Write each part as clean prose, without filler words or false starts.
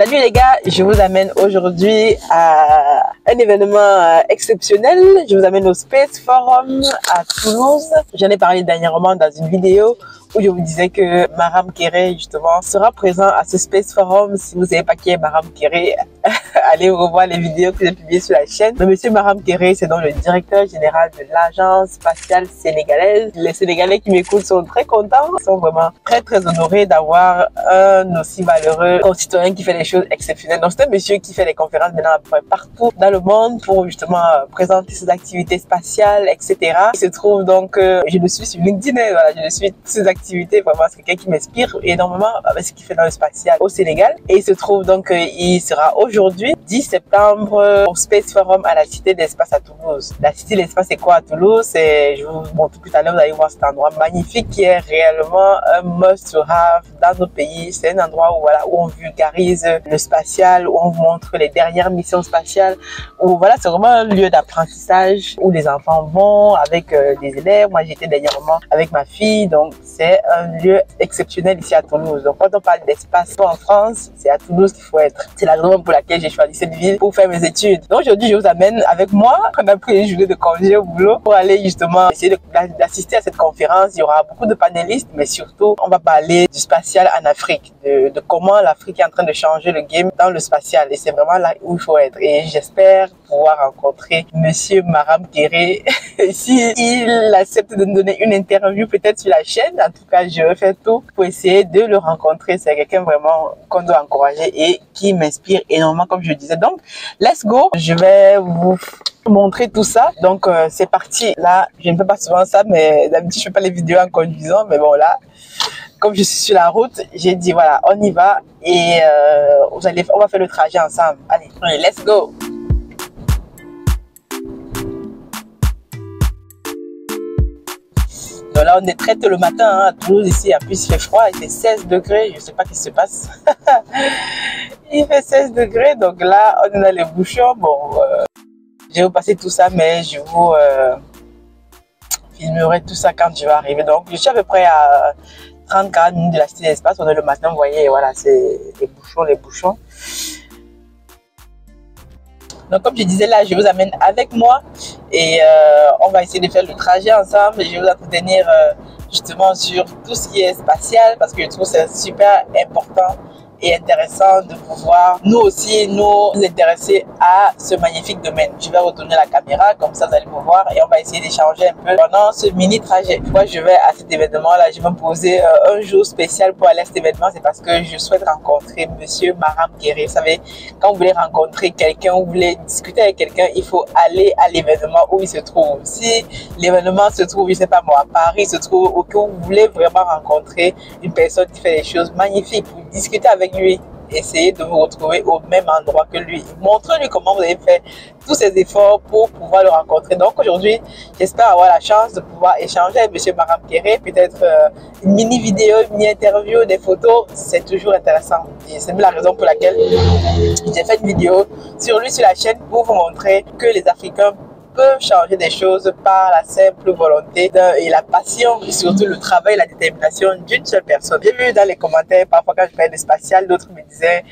Salut les gars, je vous amène aujourd'hui à un événement exceptionnel. Je vous amène au Space Forum à Toulouse. J'en ai parlé dernièrement dans une vidéo où je vous disais que Maram Kéré justement sera présent à ce Space Forum. Si vous ne savez pas qui est Maram Kéré, allez revoir les vidéos que j'ai publiées sur la chaîne. Mais monsieur Maram Kéré, c'est donc le directeur général de l'Agence spatiale sénégalaise. Les Sénégalais qui m'écoutent sont très contents, sont vraiment très honorés d'avoir un aussi valeureux concitoyen qui fait des choses exceptionnelles. Donc c'est un monsieur qui fait des conférences maintenant partout dans le monde pour justement présenter ses activités spatiales, etc. Il se trouve donc, je le suis sur LinkedIn, voilà, je le suis toutes ses activités, vraiment c'est quelqu'un qui m'inspire énormément avec ce qu'il fait dans le spatial au Sénégal. Et il se trouve donc, il sera aujourd'hui, 10 septembre, au Space Forum à la Cité de l'Espace à Toulouse. La Cité de l'Espace, c'est quoi à Toulouse? C'est, je vous montre tout à l'heure, vous allez voir cet endroit magnifique qui est réellement un must to have dans nos pays. C'est un endroit où, voilà, où on vulgarise le spatial, où on vous montre les dernières missions spatiales, où voilà, c'est vraiment un lieu d'apprentissage où les enfants vont avec des élèves. Moi, j'étais dernièrement avec ma fille, donc c'est un lieu exceptionnel ici à Toulouse. Donc, quand on parle d'espace en France, c'est à Toulouse qu'il faut être. C'est la raison pour laquelle j'ai choisi cette ville pour faire mes études. Donc, aujourd'hui, je vous amène avec moi. On a pris une journée de congé au boulot pour aller justement essayer d'assister à cette conférence. Il y aura beaucoup de panélistes, mais surtout, on va parler du spatial en Afrique, de comment l'Afrique est en train de changer le game dans le spatial. Et c'est vraiment là où il faut être. Et j'espère pouvoir rencontrer monsieur Maram Kéré. Si il accepte de nous donner une interview peut-être sur la chaîne, en tout cas, je vais faire tout pour essayer de le rencontrer. C'est quelqu'un vraiment qu'on doit encourager et qui m'inspire énormément, comme je disais. Donc, let's go. Je vais vous montrer tout ça. Donc, c'est parti. Là, je ne fais pas souvent ça, mais d'habitude, je fais pas les vidéos en conduisant. Mais bon, là, comme je suis sur la route, j'ai dit, voilà, on y va et on va faire le trajet ensemble. Allez, let's go. Donc là, on est très tôt le matin, hein, à Toulouse, ici. En plus, il fait froid, il fait 16 degrés. Je ne sais pas ce qui se passe. Il fait 16 degrés. Donc là, on est dans les bouchons. Bon, je vais vous passer tout ça, mais je vous filmerai tout ça quand je vais arriver. Donc, je suis à peu près à 30-40 minutes de la Cité de l'Espace. On est le matin, vous voyez, voilà, c'est les bouchons. Donc, comme je disais là, je vous amène avec moi et on va essayer de faire le trajet ensemble. Je vais vous entretenir justement sur tout ce qui est spatial parce que je trouve que c'est super important et intéressant de pouvoir nous aussi nous intéresser à ce magnifique domaine. Je vais retourner la caméra, comme ça vous allez me voir et on va essayer d'échanger un peu pendant ce mini trajet. Pourquoi je vais à cet événement là? Je vais me poser un jour spécial pour aller à cet événement, c'est parce que je souhaite rencontrer monsieur Maram Kéré. Vous savez, quand vous voulez rencontrer quelqu'un, vous voulez discuter avec quelqu'un, il faut aller à l'événement où il se trouve. Si l'événement se trouve, je sais pas moi, à Paris, se trouve où vous voulez vraiment rencontrer une personne qui fait des choses magnifiques, pour discuter avec lui, essayez de vous retrouver au même endroit que lui. Montrez-lui comment vous avez fait tous ces efforts pour pouvoir le rencontrer. Donc aujourd'hui, j'espère avoir la chance de pouvoir échanger avec monsieur Maram Kéré, peut-être une mini vidéo, une mini interview, des photos, c'est toujours intéressant. Et c'est la raison pour laquelle j'ai fait une vidéo sur lui sur la chaîne pour vous montrer que les Africains peuvent changer des choses par la simple volonté et la passion et surtout le travail et la détermination d'une seule personne. J'ai vu dans les commentaires, parfois quand je parlais de spatial, d'autres me disaient,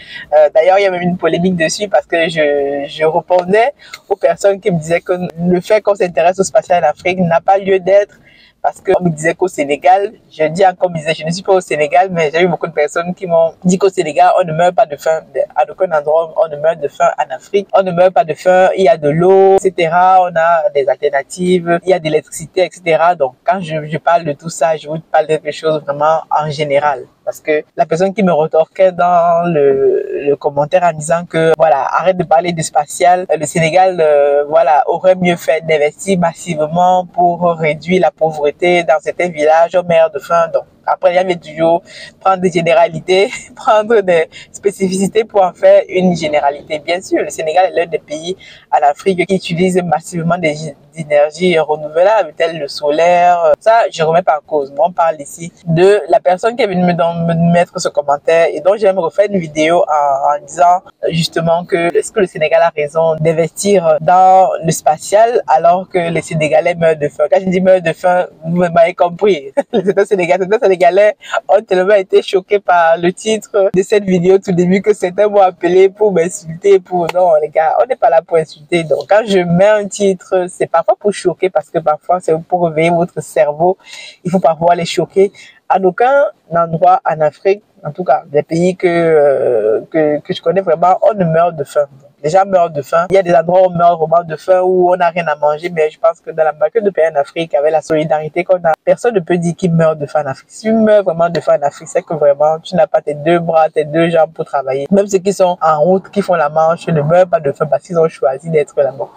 d'ailleurs il y a même une polémique dessus parce que je répondais aux personnes qui me disaient que le fait qu'on s'intéresse au spatial en Afrique n'a pas lieu d'être. Parce qu'on me disait qu'au Sénégal, je dis encore, je ne suis pas au Sénégal, mais j'ai eu beaucoup de personnes qui m'ont dit qu'au Sénégal, on ne meurt pas de faim. À aucun endroit, on ne meurt de faim en Afrique. On ne meurt pas de faim, il y a de l'eau, etc. On a des alternatives, il y a de l'électricité, etc. Donc, quand je parle de tout ça, je vous parle de quelque chose vraiment en général. Parce que la personne qui me retorquait dans le commentaire en disant que, voilà, arrête de parler de spatial, le Sénégal, voilà, aurait mieux fait d'investir massivement pour réduire la pauvreté dans certains villages, aux mères de faim. Donc, après, il y avait toujours prendre des généralités, prendre des spécificités pour en faire une généralité. Bien sûr, le Sénégal est l'un des pays en Afrique qui utilise massivement des d'énergie renouvelable, tel le solaire. Ça, je remets pas en cause. Moi, on parle ici de la personne qui est venue me mettre ce commentaire et donc j'aime refaire une vidéo en disant justement que est-ce que le Sénégal a raison d'investir dans le spatial alors que les Sénégalais meurent de faim. Quand je dis meurent de faim, vous m'avez compris. Certains Sénégalais ont tellement été choqués par le titre de cette vidéo tout début que certains m'ont appelé pour m'insulter, non les gars, on n'est pas là pour insulter. Donc quand je mets un titre, c'est parfois pour choquer parce que parfois c'est pour réveiller votre cerveau. Il faut parfois les choquer. À aucun endroit en Afrique, en tout cas des pays que je connais vraiment, on ne meurt de faim. Les gens meurent de faim. Il y a des endroits où on meurt vraiment de faim, où on n'a rien à manger, mais je pense que dans la majorité de pays en Afrique, avec la solidarité qu'on a, personne ne peut dire qu'il meurt de faim en Afrique. Si tu meurs vraiment de faim en Afrique, c'est que vraiment, tu n'as pas tes deux bras, tes deux jambes pour travailler. Même ceux qui sont en route, qui font la marche, ne meurent pas de faim parce qu'ils ont choisi d'être là-bas.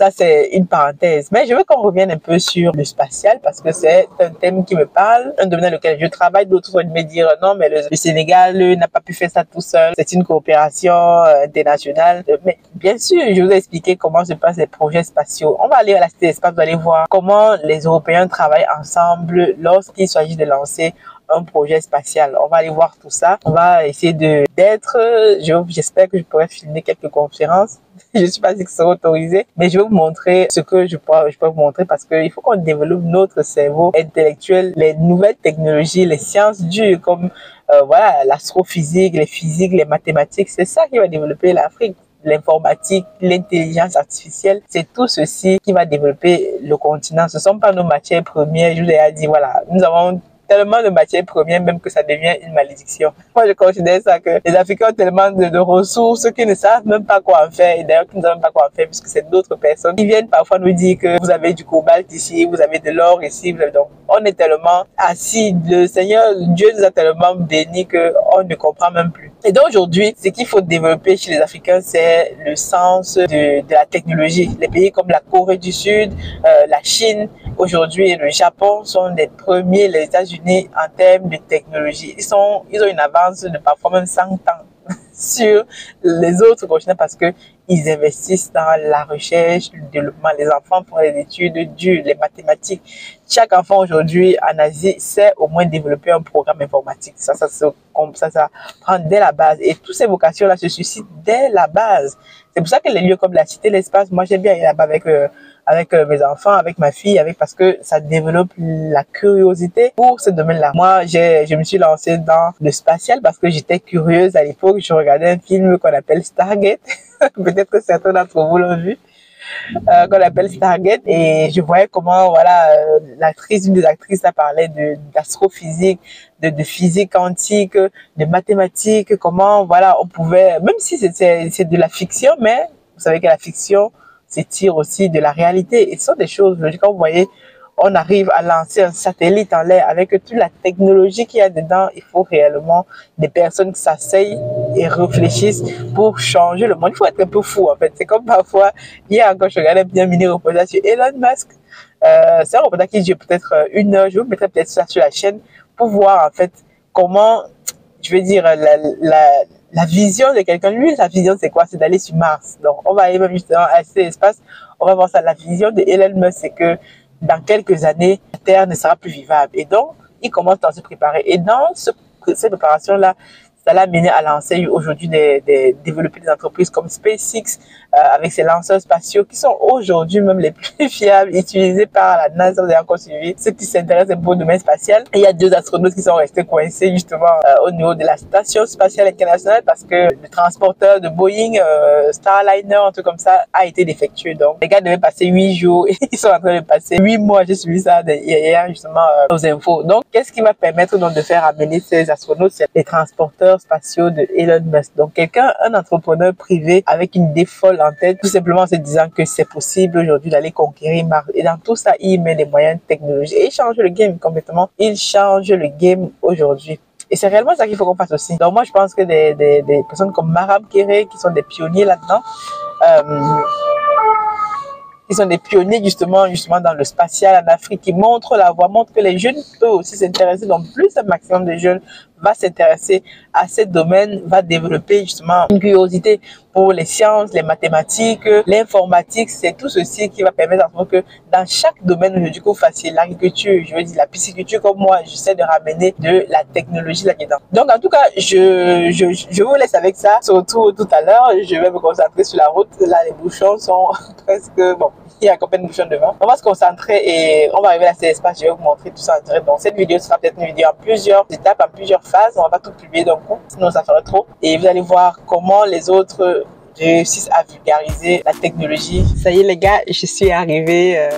Ça, c'est une parenthèse. Mais je veux qu'on revienne un peu sur le spatial parce que c'est un thème qui me parle, un domaine dans lequel je travaille. D'autres vont me dire non, mais le Sénégal n'a pas pu faire ça tout seul. C'est une coopération internationale. Mais bien sûr, je vous ai expliqué comment se passent les projets spatiaux. On va aller à la Cité d'Espace, vous allez voir comment les Européens travaillent ensemble lorsqu'il s'agit de lancer un projet spatial. On va aller voir tout ça. On va essayer j'espère que je pourrai filmer quelques conférences. Je suis pas sûre que ce sera autorisé, mais je vais vous montrer ce que je peux vous montrer parce qu'il faut qu'on développe notre cerveau intellectuel, les nouvelles technologies, les sciences dures comme voilà, l'astrophysique, les physiques, les mathématiques. C'est ça qui va développer l'Afrique. L'informatique, l'intelligence artificielle, c'est tout ceci qui va développer le continent. Ce ne sont pas nos matières premières. Je vous ai dit, voilà, nous avons tellement de matières premières même que ça devient une malédiction. Moi, je considère ça que les Africains ont tellement de ressources qu'ils ne savent même pas quoi en faire. Et d'ailleurs, qu'ils ne savent même pas quoi en faire puisque c'est d'autres personnes qui viennent parfois nous dire que vous avez du cobalt ici, vous avez de l'or ici. Donc, on est tellement assis. Le Seigneur, Dieu nous a tellement bénis qu'on ne comprend même plus. Et donc, aujourd'hui, ce qu'il faut développer chez les Africains, c'est le sens de la technologie. Les pays comme la Corée du Sud, la Chine, aujourd'hui, le Japon sont les premiers, les États-Unis en termes de technologie. Ils ont une avance de parfois même 100 ans sur les autres continents parce que ils investissent dans la recherche, le développement. Les enfants font des études dures, les mathématiques. Chaque enfant aujourd'hui en Asie sait au moins développer un programme informatique. Ça prend dès la base. Et toutes ces vocations-là se suscitent dès la base. C'est pour ça que les lieux comme la Cité, l'Espace, moi j'aime bien aller là-bas avec mes enfants, avec ma fille, parce que ça développe la curiosité pour ce domaine-là. Moi, je me suis lancée dans le spatial parce que j'étais curieuse à l'époque. Je regardais un film qu'on appelle Stargate. Peut-être que certains d'entre vous l'ont vu. Qu'on appelle Stargate, et je voyais comment voilà une des actrices a parlé d'astrophysique, de physique quantique, de mathématiques, comment voilà on pouvait, même si c'est de la fiction, mais vous savez que la fiction s'étire aussi de la réalité, et ce sont des choses logiques. Quand vous voyez, on arrive à lancer un satellite en l'air avec toute la technologie qu'il y a dedans. Il faut réellement des personnes qui s'asseyent et réfléchissent pour changer le monde. Il faut être un peu fou en fait. C'est comme parfois, hier encore, je regardais bien mini reportage sur Elon Musk. C'est un reportage qui dure peut-être 1 heure. Je vous mettrai peut-être ça sur la chaîne pour voir en fait comment, je veux dire, la vision de quelqu'un. Lui, sa vision c'est quoi? C'est d'aller sur Mars. Donc on va aller même justement à cet espace. On va voir ça. La vision de Elon Musk, c'est que dans quelques années, la Terre ne sera plus vivable. Et donc, il commence à se préparer. Et dans cette préparation-là, ça l'a mené à lancer aujourd'hui développer des entreprises comme SpaceX avec ses lanceurs spatiaux qui sont aujourd'hui même les plus fiables, utilisés par la NASA. Vous avez encore suivi ceux qui s'intéressent un peu au domaine spatial. Et il y a 2 astronautes qui sont restés coincés justement au niveau de la station spatiale internationale parce que le transporteur de Boeing, Starliner, un truc comme ça, a été défectueux. Donc, les gars devaient passer 8 jours et ils sont en train de passer 8 mois. J'ai suivi ça hier justement aux infos. Donc, qu'est-ce qui va permettre donc de faire amener ces astronautes? C'est les transporteurs spatiaux de Elon Musk. Donc, un entrepreneur privé avec une idée folle en tête, tout simplement en se disant que c'est possible aujourd'hui d'aller conquérir Mars. Et dans tout ça, il met les moyens technologiques et il change le game complètement. Il change le game aujourd'hui. Et c'est réellement ça qu'il faut qu'on fasse aussi. Donc moi, je pense que des personnes comme Maram Kéré, qui sont des pionniers là-dedans, ils sont des pionniers justement dans le spatial en Afrique, qui montrent la voie, montrent que les jeunes peuvent aussi s'intéresser, donc plus un maximum de jeunes va s'intéresser à ce domaine, va développer justement une curiosité pour les sciences, les mathématiques, l'informatique. C'est tout ceci qui va permettre à que dans chaque domaine aujourd'hui que vous fassiez l'agriculture, je veux dire la pisciculture, comme moi, j'essaie de ramener de la technologie là-dedans. Donc en tout cas, je vous laisse avec ça. Surtout tout à l'heure, je vais me concentrer sur la route. Là, les bouchons sont presque... Bon, il y a combien de bouchons devant. On va se concentrer et on va arriver à cet espace. Je vais vous montrer tout ça en direct. Donc cette vidéo sera peut-être une vidéo en plusieurs étapes, en plusieurs phases. On va pas tout publier d'un coup, sinon ça ferait trop. Et vous allez voir comment les autres réussissent à vulgariser la technologie. Ça y est les gars, je suis arrivée.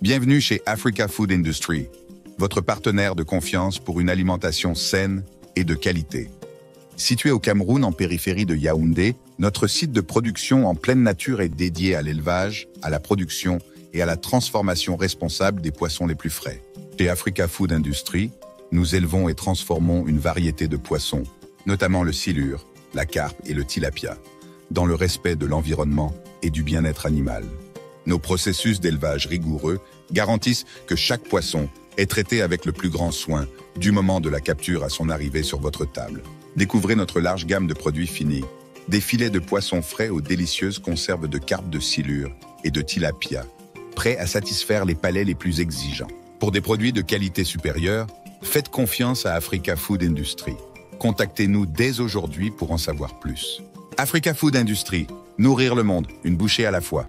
Bienvenue chez Africa Food Industry, votre partenaire de confiance pour une alimentation saine et de qualité. Situé au Cameroun en périphérie de Yaoundé, notre site de production en pleine nature est dédié à l'élevage, à la production et à la transformation responsable des poissons les plus frais. Chez Africa Food Industry, nous élevons et transformons une variété de poissons, notamment le silure, la carpe et le tilapia, dans le respect de l'environnement et du bien-être animal. Nos processus d'élevage rigoureux garantissent que chaque poisson est traité avec le plus grand soin, du moment de la capture à son arrivée sur votre table. Découvrez notre large gamme de produits finis, des filets de poissons frais aux délicieuses conserves de carpe de silure et de tilapia, prêts à satisfaire les palais les plus exigeants. Pour des produits de qualité supérieure, faites confiance à Africa Food Industry. Contactez-nous dès aujourd'hui pour en savoir plus. Africa Food Industry, nourrir le monde, une bouchée à la fois.